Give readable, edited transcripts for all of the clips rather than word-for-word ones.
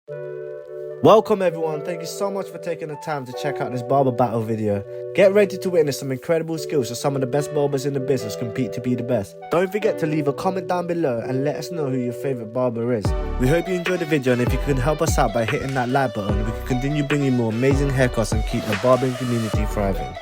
Welcome everyone, thank you so much for taking the time to check out this barber battle video. Get ready to witness some incredible skills as some of the best barbers in the business compete to be the best. Don't forget to leave a comment down below and let us know who your favourite barber is. We hope you enjoyed the video, and if you could help us out by hitting that like button, we can continue bringing more amazing haircuts and keep the barbering community thriving.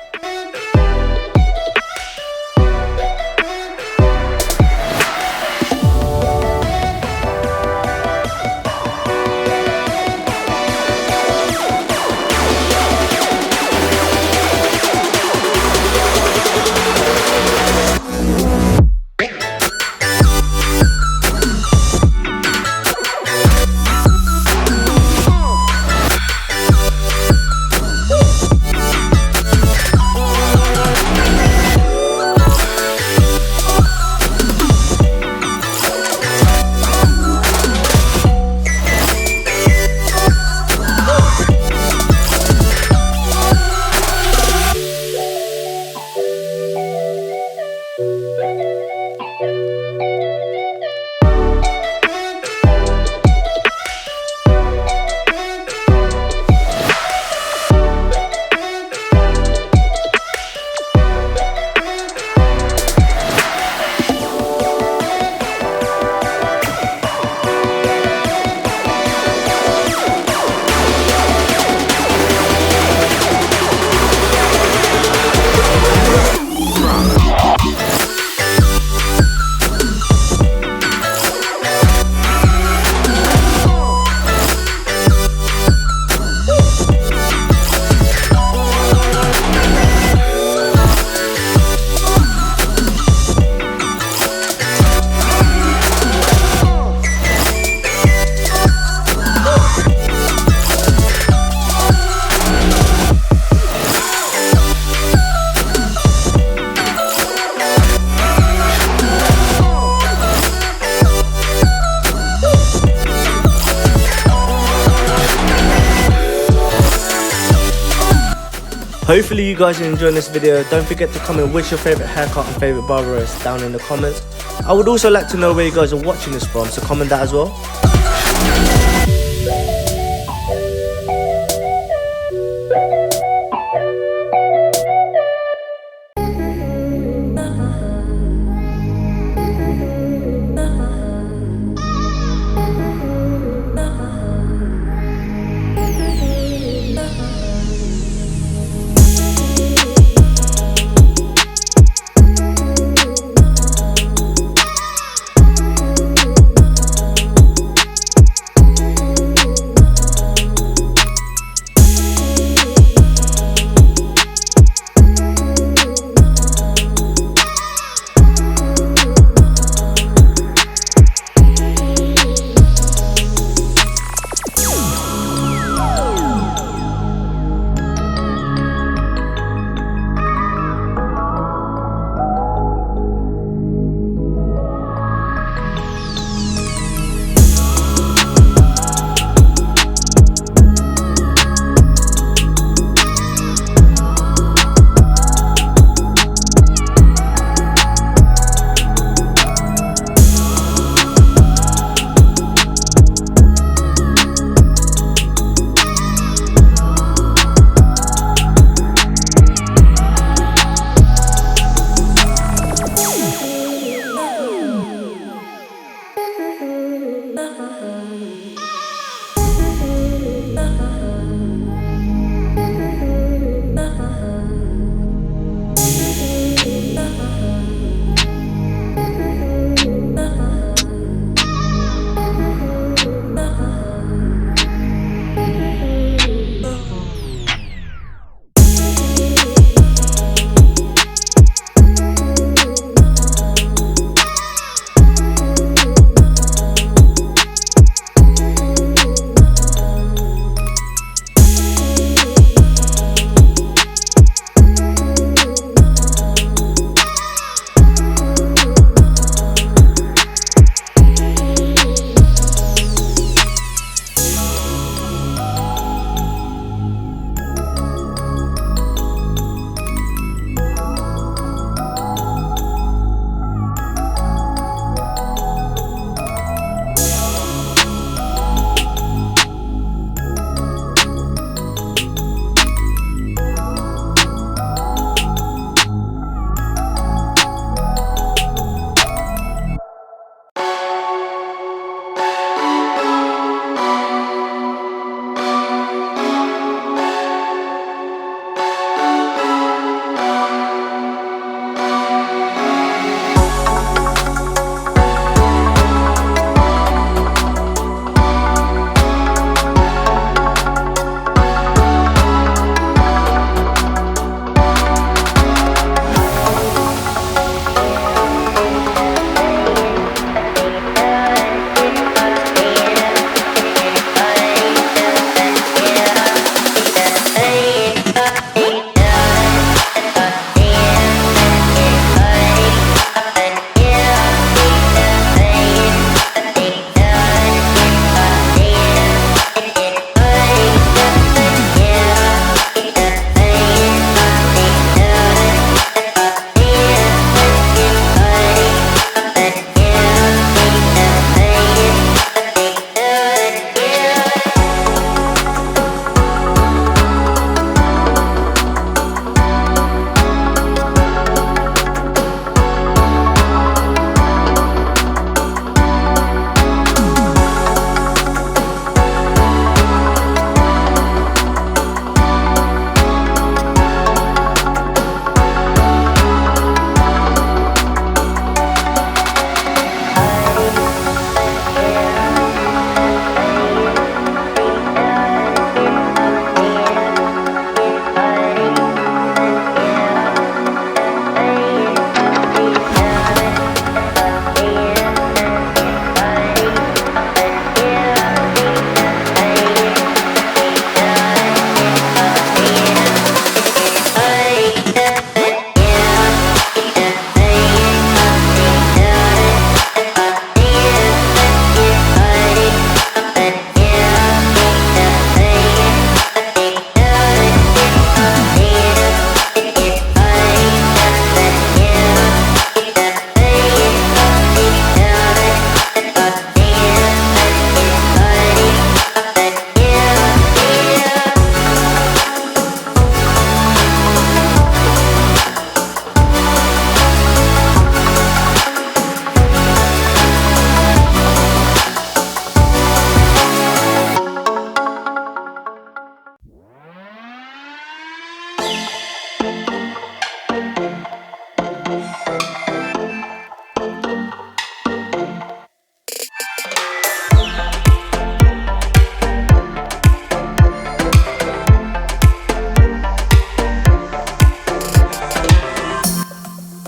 Hopefully you guys are enjoying this video. Don't forget to comment which your favourite haircut and favourite barber is down in the comments. I would also like to know where you guys are watching this from, so comment that as well.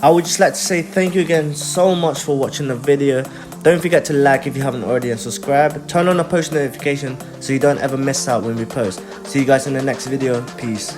I would just like to say thank you again so much for watching the video. Don't forget to like if you haven't already and subscribe. Turn on the post notification so you don't ever miss out when we post. See you guys in the next video. Peace.